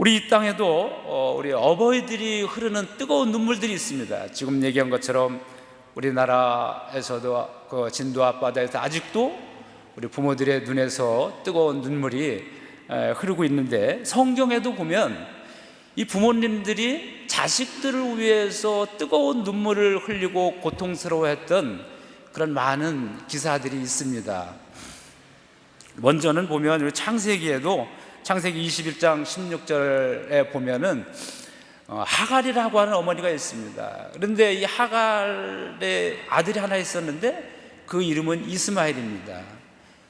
우리 이 땅에도 우리 어버이들이 흐르는 뜨거운 눈물들이 있습니다. 지금 얘기한 것처럼 우리나라에서도 그 진도 앞바다에서 아직도 우리 부모들의 눈에서 뜨거운 눈물이 흐르고 있는데, 성경에도 보면 이 부모님들이 자식들을 위해서 뜨거운 눈물을 흘리고 고통스러워했던 그런 많은 기사들이 있습니다. 먼저는 보면 우리 창세기에도 창세기 21장 16절에 보면은 하갈이라고 하는 어머니가 있습니다. 그런데 이 하갈의 아들이 하나 있었는데 그 이름은 이스마엘입니다.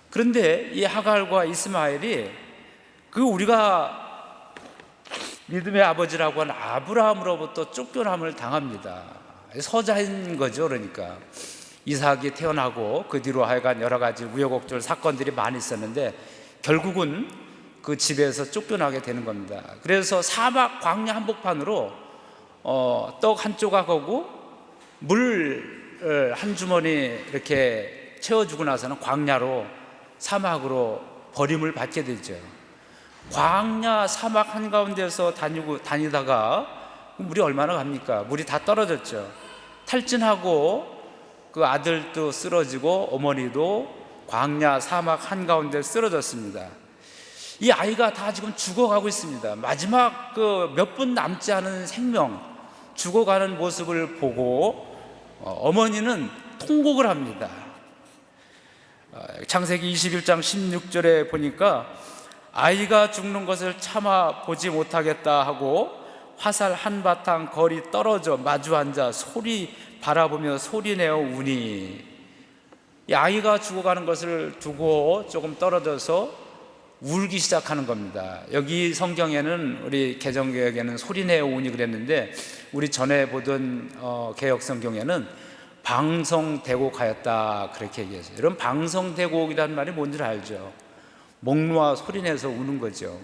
그런데 이 하갈과 이스마엘이 그 우리가 믿음의 아버지라고 하는 아브라함으로부터 쫓겨남을 당합니다. 서자인 거죠. 그러니까 이삭이 태어나고 그 뒤로 하여간 여러 가지 우여곡절 사건들이 많이 있었는데 결국은 그 집에서 쫓겨나게 되는 겁니다. 그래서 사막 광야 한복판으로 떡 한 조각하고 물 한 주머니 이렇게 채워주고 나서는 광야로, 사막으로 버림을 받게 되죠. 광야 사막 한가운데서 다니다가 물이 얼마나 갑니까? 물이 다 떨어졌죠. 탈진하고 그 아들도 쓰러지고 어머니도 광야 사막 한가운데 쓰러졌습니다. 이 아이가 다 지금 죽어가고 있습니다. 마지막 그 몇 분 남지 않은 생명, 죽어가는 모습을 보고 어머니는 통곡을 합니다. 창세기 21장 16절에 보니까 아이가 죽는 것을 참아 보지 못하겠다 하고 화살 한바탕 거리 떨어져 마주 앉아 소리 바라보며 소리내어 우니, 이 아이가 죽어가는 것을 두고 조금 떨어져서 울기 시작하는 겁니다. 여기 성경에는, 우리 개정개혁에는 소리내어 우니 그랬는데 우리 전에 보던 개혁 성경에는 방성대곡하였다 그렇게 얘기했어요. 여러분, 방성대곡이라는 말이 뭔지 알죠? 목 놓아 소리내서 우는 거죠.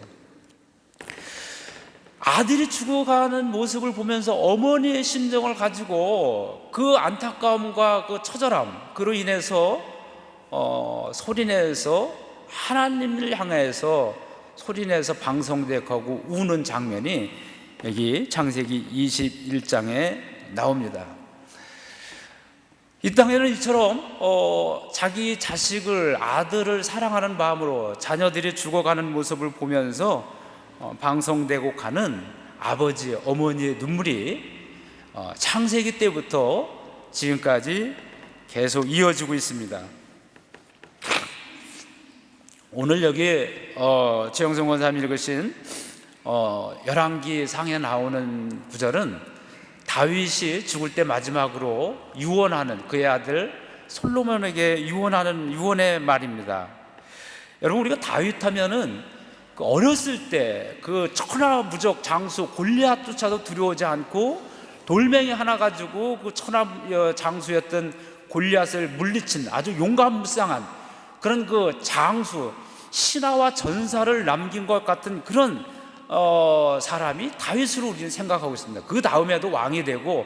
아들이 죽어가는 모습을 보면서 어머니의 심정을 가지고 그 안타까움과 그 처절함, 그로 인해서 소리내서 하나님을 향해서 소리내서 방성대곡하고 우는 장면이 여기 창세기 21장에 나옵니다. 이 땅에는 이처럼 자기 자식을, 아들을 사랑하는 마음으로 자녀들이 죽어가는 모습을 보면서 방성대곡하는 아버지, 어머니의 눈물이 창세기 때부터 지금까지 계속 이어지고 있습니다. 오늘 여기 최영성 권사님이 읽으신 열왕기 상에 나오는 구절은 다윗이 죽을 때 마지막으로 유언하는, 그의 아들 솔로몬에게 유언하는 유언의 말입니다. 여러분, 우리가 다윗 하면은 그 어렸을 때 그 천하무적 장수 골리앗조차도 두려워하지 않고 돌멩이 하나 가지고 그 천하 장수였던 골리앗을 물리친 아주 용감무쌍한 그런 그 장수, 신화와 전사를 남긴 것 같은 그런 사람이 다윗으로 우리는 생각하고 있습니다. 그 다음에도 왕이 되고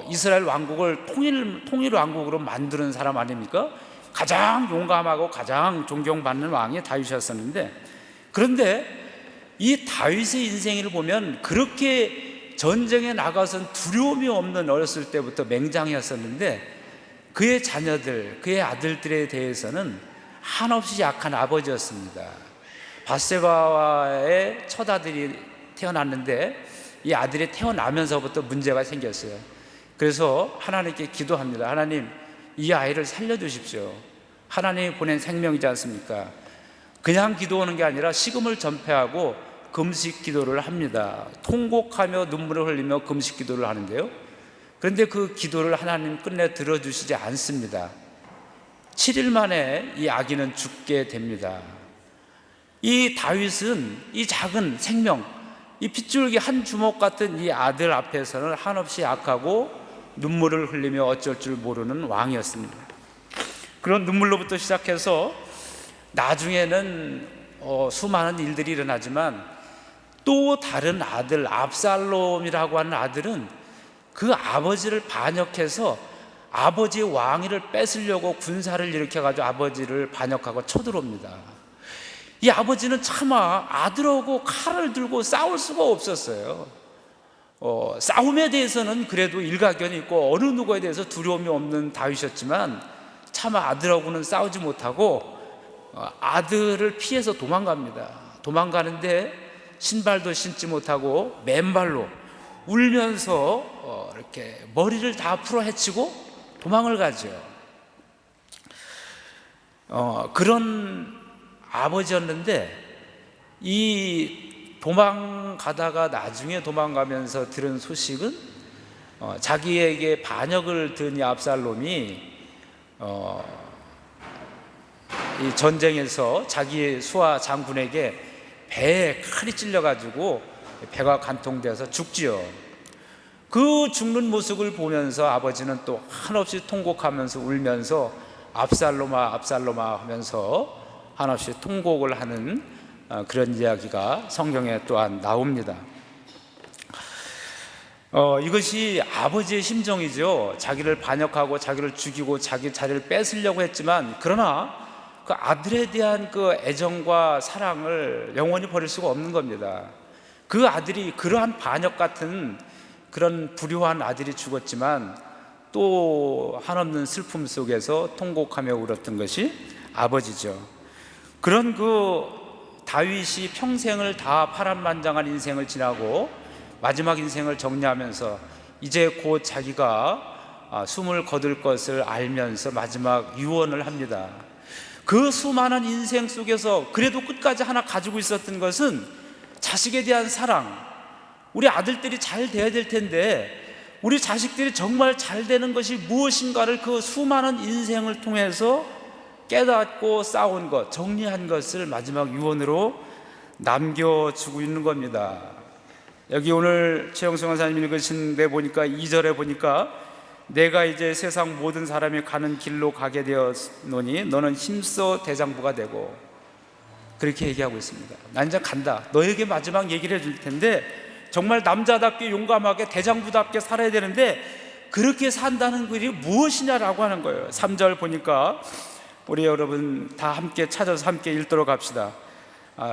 이스라엘 왕국을 통일 왕국으로 만드는 사람 아닙니까? 가장 용감하고 가장 존경받는 왕이 다윗이었었는데, 그런데 이 다윗의 인생을 보면 그렇게 전쟁에 나가선 두려움이 없는 어렸을 때부터 맹장이었었는데 그의 자녀들, 그의 아들들에 대해서는 한없이 약한 아버지였습니다. 밧세바의 첫 아들이 태어났는데 이 아들이 태어나면서부터 문제가 생겼어요. 그래서 하나님께 기도합니다. 하나님, 이 아이를 살려주십시오. 하나님이 보낸 생명이지 않습니까? 그냥 기도하는 게 아니라 식음을 전폐하고 금식 기도를 합니다. 통곡하며 눈물을 흘리며 금식 기도를 하는데요, 그런데 그 기도를 하나님 끝내 들어주시지 않습니다. 7일 만에 이 아기는 죽게 됩니다. 이 다윗은 이 작은 생명, 이 핏줄기 한 주먹 같은 이 아들 앞에서는 한없이 약하고 눈물을 흘리며 어쩔 줄 모르는 왕이었습니다. 그런 눈물로부터 시작해서 나중에는 수많은 일들이 일어나지만 또 다른 아들, 압살롬이라고 하는 아들은 그 아버지를 반역해서 아버지의 왕위를 뺏으려고 군사를 일으켜가지고 아버지를 반역하고 쳐들어옵니다. 이 아버지는 차마 아들하고 칼을 들고 싸울 수가 없었어요. 싸움에 대해서는 그래도 일가견이 있고 어느 누구에 대해서 두려움이 없는 다윗이었지만 차마 아들하고는 싸우지 못하고 아들을 피해서 도망갑니다. 도망가는데 신발도 신지 못하고 맨발로 울면서 이렇게 머리를 다 풀어헤치고 도망을 가죠. 그런 아버지였는데 이 도망가다가 나중에 도망가면서 들은 소식은 자기에게 반역을 든 이 압살롬이 이 전쟁에서 자기의 수하 장군에게 배에 칼이 찔려가지고 배가 간통돼서 죽지요. 그 죽는 모습을 보면서 아버지는 또 한없이 통곡하면서 울면서 압살롬아 압살롬아 하면서 한없이 통곡을 하는 그런 이야기가 성경에 또한 나옵니다. 이것이 아버지의 심정이죠. 자기를 반역하고 자기를 죽이고 자기 자리를 뺏으려고 했지만 그러나 그 아들에 대한 그 애정과 사랑을 영원히 버릴 수가 없는 겁니다. 그 아들이 그러한 반역 같은 그런 불효한 아들이 죽었지만 또 한없는 슬픔 속에서 통곡하며 울었던 것이 아버지죠. 그런 그 다윗이 평생을 다 파란만장한 인생을 지나고 마지막 인생을 정리하면서 이제 곧 자기가 숨을 거둘 것을 알면서 마지막 유언을 합니다. 그 수많은 인생 속에서 그래도 끝까지 하나 가지고 있었던 것은 자식에 대한 사랑. 우리 아들들이 잘 돼야 될 텐데 우리 자식들이 정말 잘 되는 것이 무엇인가를 그 수많은 인생을 통해서 깨닫고 쌓은 것, 정리한 것을 마지막 유언으로 남겨주고 있는 겁니다. 여기 오늘 최영성 원사님 읽으신 데 보니까 2절에 보니까 내가 이제 세상 모든 사람이 가는 길로 가게 되었노니 너는 힘써 대장부가 되고, 그렇게 얘기하고 있습니다. 난 이제 간다. 너에게 마지막 얘기를 해줄 텐데 정말 남자답게 용감하게 대장부답게 살아야 되는데 그렇게 산다는 글이 무엇이냐라고 하는 거예요. 3절 보니까 우리 여러분 다 함께 찾아서 함께 읽도록 합시다.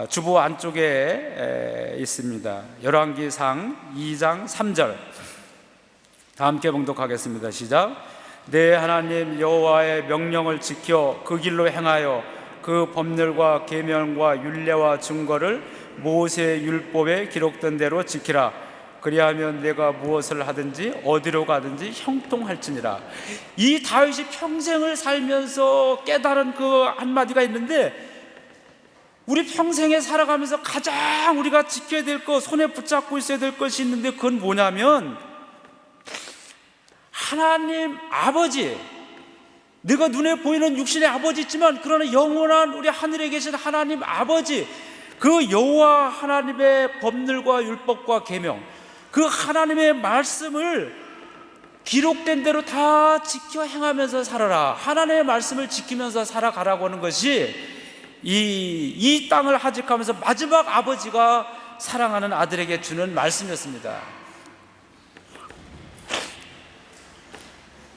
주보 안쪽에 있습니다. 열왕기상 2장 3절 다 함께 봉독하겠습니다. 시작. 내 하나님 여호와의 명령을 지켜 그 길로 행하여 그 법률과 계명과 율례와 증거를 모세의 율법에 기록된 대로 지키라. 그리하면 내가 무엇을 하든지 어디로 가든지 형통할지니라. 이 다윗이 평생을 살면서 깨달은 그 한마디가 있는데, 우리 평생에 살아가면서 가장 우리가 지켜야 될 것, 손에 붙잡고 있어야 될 것이 있는데 그건 뭐냐면 하나님 아버지, 내가 눈에 보이는 육신의 아버지지만 그러나 영원한 우리 하늘에 계신 하나님 아버지, 그 여호와 하나님의 법률과 율법과 계명, 그 하나님의 말씀을 기록된 대로 다 지켜 행하면서 살아라. 하나님의 말씀을 지키면서 살아가라고 하는 것이 이 땅을 하직하면서 마지막 아버지가 사랑하는 아들에게 주는 말씀이었습니다.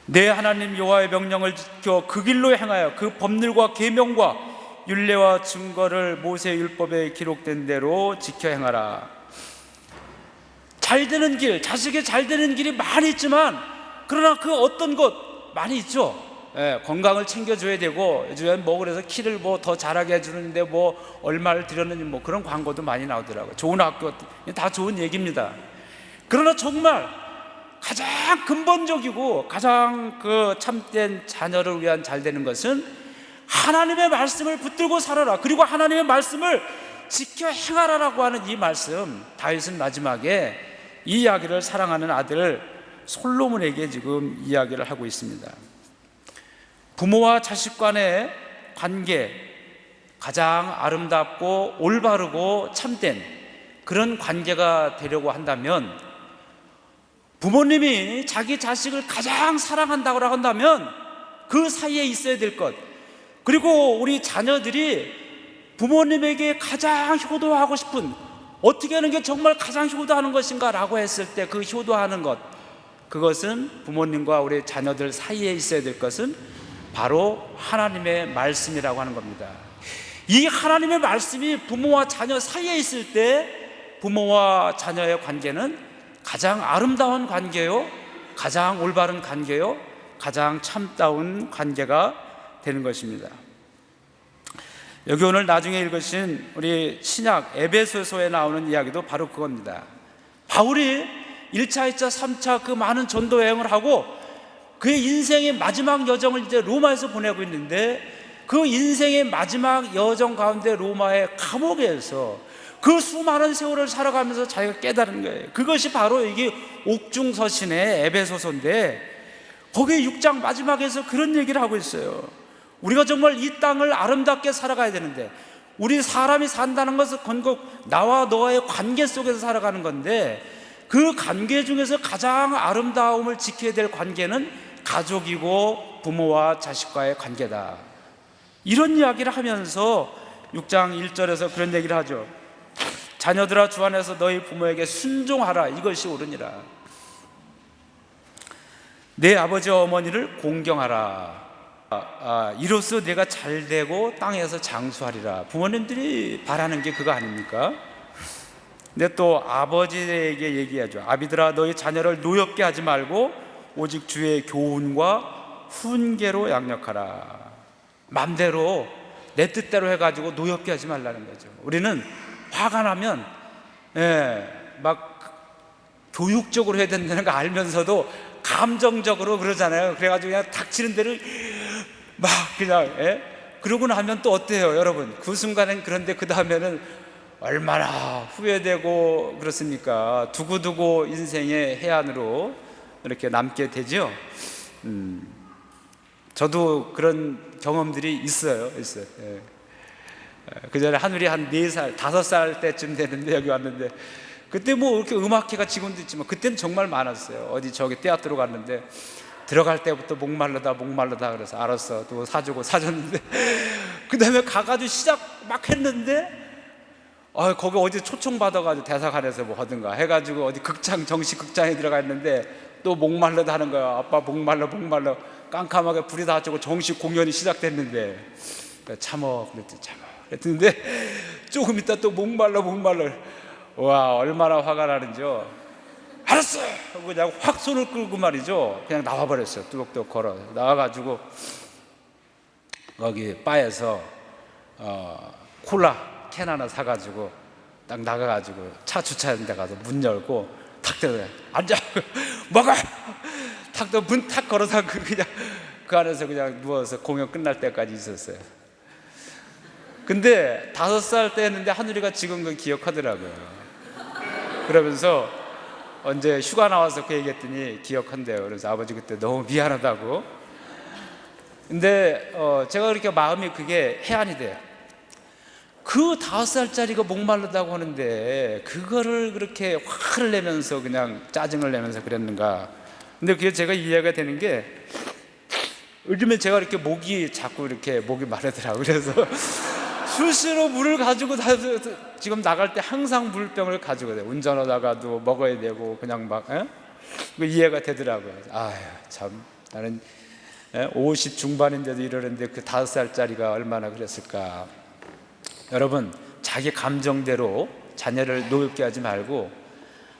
내 하나님 여호와의 명령을 지켜 그 길로 행하여 그 법률과 계명과 율례와 증거를 모세의 율법에 기록된 대로 지켜 행하라. 잘 되는 길, 자식이 잘 되는 길이 많이 있지만 그러나 그 어떤 것 많이 있죠. 건강을 챙겨줘야 되고 요즘 뭐 그래서 키를 뭐 더 자라게 해주는데 뭐 얼마를 들였는지 뭐 그런 광고도 많이 나오더라고요. 좋은 학교, 다 좋은 얘기입니다. 그러나 정말 가장 근본적이고 가장 그 참된 자녀를 위한 잘 되는 것은 하나님의 말씀을 붙들고 살아라. 그리고 하나님의 말씀을 지켜 행하라라고 하는 이 말씀, 다윗은 마지막에 이 이야기를 사랑하는 아들 솔로몬에게 지금 이야기를 하고 있습니다. 부모와 자식 간의 관계, 가장 아름답고 올바르고 참된 그런 관계가 되려고 한다면, 부모님이 자기 자식을 가장 사랑한다고 한다면 그 사이에 있어야 될 것, 그리고 우리 자녀들이 부모님에게 가장 효도하고 싶은, 어떻게 하는 게 정말 가장 효도하는 것인가 라고 했을 때 그 효도하는 것, 그것은 부모님과 우리 자녀들 사이에 있어야 될 것은 바로 하나님의 말씀이라고 하는 겁니다. 이 하나님의 말씀이 부모와 자녀 사이에 있을 때 부모와 자녀의 관계는 가장 아름다운 관계요, 가장 올바른 관계요, 가장 참다운 관계가 되는 것입니다. 여기 오늘 나중에 읽으신 우리 신약 에베소서에 나오는 이야기도 바로 그겁니다. 바울이 1차, 2차, 3차 그 많은 전도 여행을 하고 그의 인생의 마지막 여정을 이제 로마에서 보내고 있는데, 그 인생의 마지막 여정 가운데 로마의 감옥에서 그 수많은 세월을 살아가면서 자기가 깨달은 거예요. 그것이 바로 이게 옥중서신의 에베소서인데, 거기에 6장 마지막에서 그런 얘기를 하고 있어요. 우리가 정말 이 땅을 아름답게 살아가야 되는데, 우리 사람이 산다는 것은 건국 나와 너와의 관계 속에서 살아가는 건데, 그 관계 중에서 가장 아름다움을 지켜야 될 관계는 가족이고 부모와 자식과의 관계다. 이런 이야기를 하면서 6장 1절에서 그런 얘기를 하죠. 자녀들아, 주 안에서 너희 부모에게 순종하라. 이것이 옳으니라. 내 아버지와 어머니를 공경하라. 이로써 내가 잘되고 땅에서 장수하리라. 부모님들이 바라는 게 그거 아닙니까? 근데 또 아버지에게 얘기하죠. 아비들아, 너희 자녀를 노엽게 하지 말고 오직 주의 교훈과 훈계로 양육하라. 맘대로 내 뜻대로 해가지고 노엽게 하지 말라는 거죠. 우리는 화가 나면 막 교육적으로 해야 된다는 거 알면서도 감정적으로 그러잖아요. 그래가지고 그냥 닥치는 대로 막 그냥 그러고 나면 또 어때요, 여러분? 그 순간엔 그런데 그 다음에는 얼마나 후회되고 그렇습니까? 두고두고 인생의 해안으로 이렇게 남게 되죠. 저도 그런 경험들이 있어요. 그 전에 하늘이 한 4살, 5살 때쯤 되는데 여기 왔는데, 그때 뭐 이렇게 음악회가 지금도 있지만 그때는 정말 많았어요. 어디 저기 떼아트로 갔는데 들어갈 때부터 목말르다 그래서 알았어, 또 사주고 사줬는데 그 다음에 가가지고 시작 막 했는데 거기 어디 초청받아가지고 대사관에서 뭐 하든가 해가지고 어디 극장, 정식 극장에 들어가 있는데 또 목말르다 하는 거야. 아빠 목말라 깜깜하게 불이 다 켜고 정식 공연이 시작됐는데 참어 그랬는데 조금 있다 또 목말라. 와, 얼마나 화가 나는지요. 알았어 하고 그냥 확 손을 끌고 말이죠, 그냥 나와버렸어요. 뚜벅뚜벅 걸어 나와가지고 거기 바에서 콜라 캔 하나 사가지고 딱 나가가지고 차 주차하는 데 가서 문 열고 탁 떼서 앉아 먹어 탁 또 문 탁 걸어서 그냥 그 안에서 그냥 누워서 공연 끝날 때까지 있었어요. 근데 5살 때 했는데 하늘이가 지금 그 기억하더라고요. 그러면서 언제 휴가 나와서 그 얘기했더니 기억한대요. 그래서 아버지 그때 너무 미안하다고. 근데 제가 그렇게 마음이 그게 해안이 돼요. 그 5살짜리가 목마르다고 하는데 그거를 그렇게 화를 내면서 그냥 짜증을 내면서 그랬는가. 근데 그게 제가 이해가 되는 게, 요즘에 제가 이렇게 목이 자꾸 이렇게 목이 마르더라고요. 그래서 수시로 물을 가지고 지금 나갈 때 항상 물병을 가지고 가요. 운전하다가도 먹어야 되고 그냥 막 이해가 되더라고요. 참 나는 50 중반인데도 이러는데 그 5살짜리가 얼마나 그랬을까. 여러분, 자기 감정대로 자녀를 노엽게 하지 말고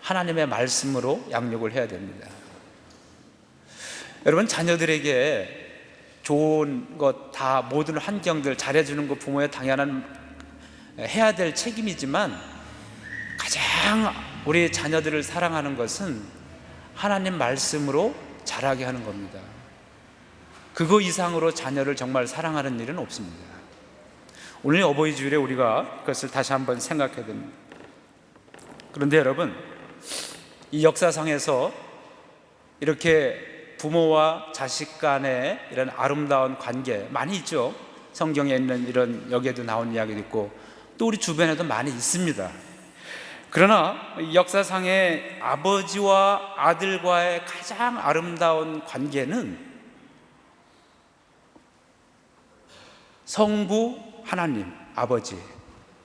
하나님의 말씀으로 양육을 해야 됩니다. 여러분, 자녀들에게 좋은 것 다 모든 환경들 잘해주는 것 부모의 당연한 해야 될 책임이지만, 가장 우리 자녀들을 사랑하는 것은 하나님 말씀으로 자라게 하는 겁니다. 그거 이상으로 자녀를 정말 사랑하는 일은 없습니다. 오늘 어버이 주일에 우리가 그것을 다시 한번 생각해야 됩니다. 그런데 여러분, 이 역사상에서 이렇게 부모와 자식 간의 이런 아름다운 관계 많이 있죠. 성경에 있는 이런, 여기에도 나온 이야기도 있고 또 우리 주변에도 많이 있습니다. 그러나 이 역사상의 아버지와 아들과의 가장 아름다운 관계는 성부 하나님 아버지,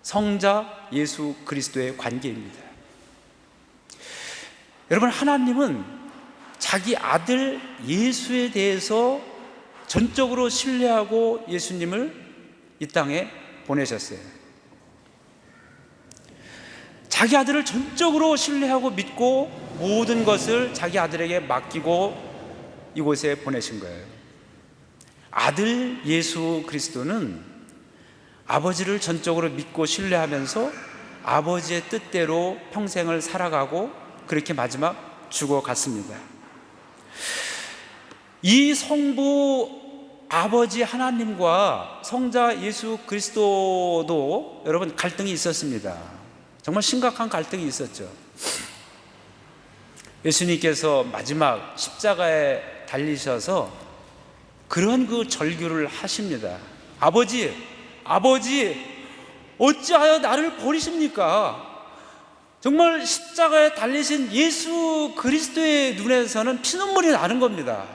성자 예수 그리스도의 관계입니다. 여러분, 하나님은 자기 아들 예수에 대해서 전적으로 신뢰하고 예수님을 이 땅에 보내셨어요. 자기 아들을 전적으로 신뢰하고 믿고 모든 것을 자기 아들에게 맡기고 이곳에 보내신 거예요. 아들 예수 그리스도는 아버지를 전적으로 믿고 신뢰하면서 아버지의 뜻대로 평생을 살아가고 그렇게 마지막 죽어갔습니다. 이 성부 아버지 하나님과 성자 예수 그리스도도 여러분 갈등이 있었습니다. 정말 심각한 갈등이 있었죠. 예수님께서 마지막 십자가에 달리셔서 그런 그 절규를 하십니다. 아버지 어찌하여 나를 버리십니까? 정말 십자가에 달리신 예수 그리스도의 눈에서는 피눈물이 나는 겁니다.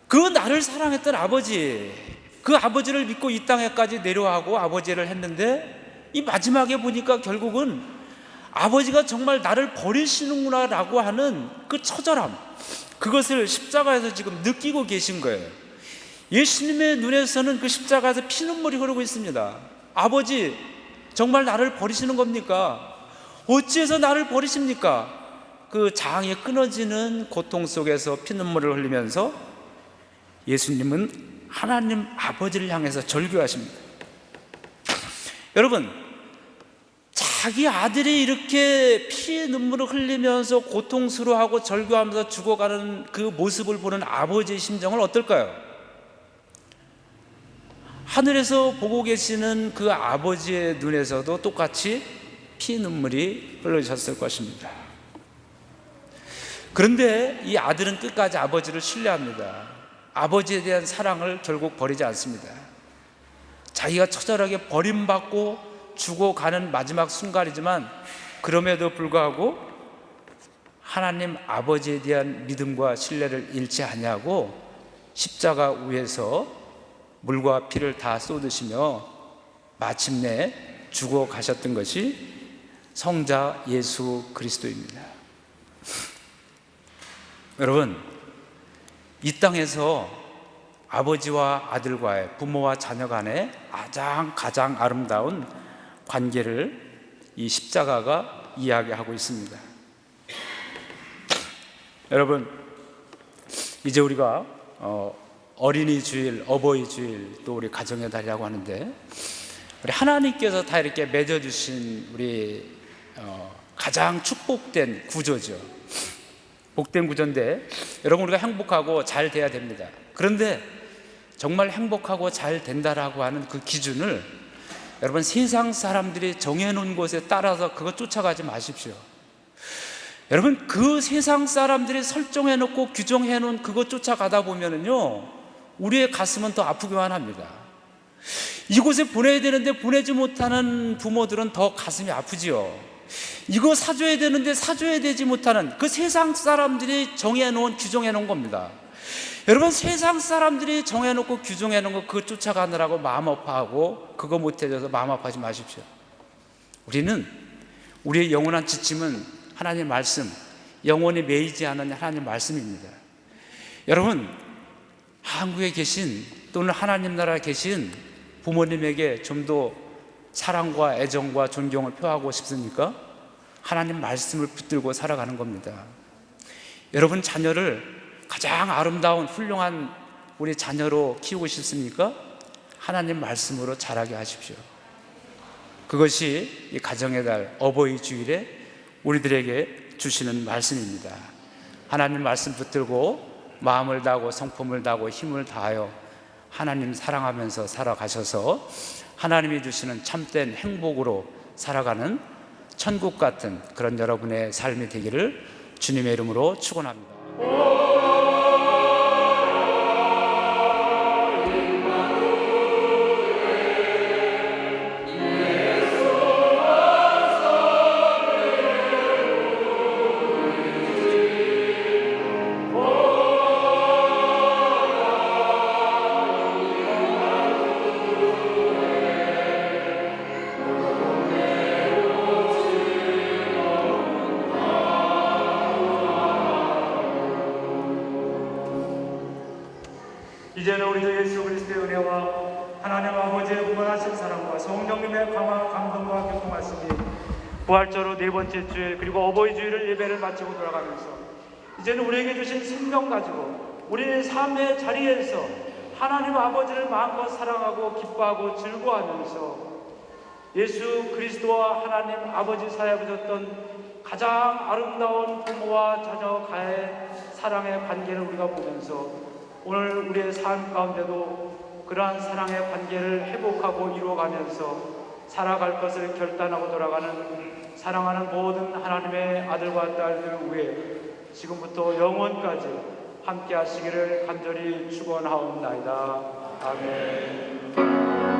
그 나를 사랑했던 아버지, 그 아버지를 믿고 이 땅에까지 내려가고 아버지를 했는데 이 마지막에 보니까 결국은 아버지가 정말 나를 버리시는구나 라고 하는 그 처절함, 그것을 십자가에서 지금 느끼고 계신 거예요. 예수님의 눈에서는 그 십자가에서 피눈물이 흐르고 있습니다. 아버지 정말 나를 버리시는 겁니까? 어찌해서 나를 버리십니까? 그 장이 끊어지는 고통 속에서 피눈물을 흘리면서 예수님은 하나님 아버지를 향해서 절규하십니다. 여러분, 자기 아들이 이렇게 피의 눈물을 흘리면서 고통스러워하고 절규하면서 죽어가는 그 모습을 보는 아버지의 심정은 어떨까요? 하늘에서 보고 계시는 그 아버지의 눈에서도 똑같이 피 눈물이 흘러졌을 것입니다. 그런데 이 아들은 끝까지 아버지를 신뢰합니다. 아버지에 대한 사랑을 결국 버리지 않습니다. 자기가 처절하게 버림받고 죽어가는 마지막 순간이지만 그럼에도 불구하고 하나님 아버지에 대한 믿음과 신뢰를 잃지 아니하고 십자가 위에서 물과 피를 다 쏟으시며 마침내 죽어가셨던 것이 성자 예수 그리스도입니다. 여러분, 이 땅에서 아버지와 아들과의, 부모와 자녀 간의 가장 아름다운 관계를 이 십자가가 이야기하고 있습니다. 여러분, 이제 우리가 어린이 주일, 어버이 주일, 또 우리 가정의 달이라고 하는데 우리 하나님께서 다 이렇게 맺어주신 우리 가장 축복된 구조죠. 복된 구조인데 여러분, 우리가 행복하고 잘 돼야 됩니다. 그런데 정말 행복하고 잘 된다라고 하는 그 기준을 여러분 세상 사람들이 정해놓은 곳에 따라서 그거 쫓아가지 마십시오. 여러분, 그 세상 사람들이 설정해놓고 규정해놓은 그거 쫓아가다 보면은요 우리의 가슴은 더 아프기만 합니다. 이곳에 보내야 되는데 보내지 못하는 부모들은 더 가슴이 아프지요. 이거 사줘야 되는데 사줘야 되지 못하는 그 세상 사람들이 정해놓은, 규정해놓은 겁니다. 여러분, 세상 사람들이 정해놓고 규정해놓은 거 그거 쫓아가느라고 마음 아파하고 그거 못해줘서 마음 아파하지 마십시오. 우리는 우리의 영원한 지침은 하나님 말씀, 영원히 매이지 않은 하나님 말씀입니다. 여러분, 한국에 계신 또는 하나님 나라에 계신 부모님에게 좀 더 사랑과 애정과 존경을 표하고 싶습니까? 하나님 말씀을 붙들고 살아가는 겁니다. 여러분 자녀를 가장 아름다운 훌륭한 우리 자녀로 키우고 싶습니까? 하나님 말씀으로 자라게 하십시오. 그것이 이 가정의 달 어버이 주일에 우리들에게 주시는 말씀입니다. 하나님 말씀 붙들고 마음을 다하고 성품을 다하고 힘을 다하여 하나님 사랑하면서 살아가셔서 하나님이 주시는 참된 행복으로 살아가는 천국 같은 그런 여러분의 삶이 되기를 주님의 이름으로 축원합니다. 이제는 우리 주 예수 그리스도의 은혜와 하나님 아버지의 선하신 사랑과 성령님의 강화 감동과 교통하심이 부활절로 네 번째 주일 그리고 어버이 주일을 예배를 마치고 돌아가면서 이제는 우리에게 주신 생명 가지고 우리의 삶의 자리에서 하나님 아버지를 마음껏 사랑하고 기뻐하고 즐거워하면서 예수 그리스도와 하나님 아버지 사이에 맺었던 가장 아름다운 부모와 자녀가의 사랑의 관계를 우리가 보면서 오늘 우리의 삶 가운데도 그러한 사랑의 관계를 회복하고 이루어가면서 살아갈 것을 결단하고 돌아가는 사랑하는 모든 하나님의 아들과 딸들 위해 지금부터 영원까지 함께 하시기를 간절히 축원하옵나이다. 아멘.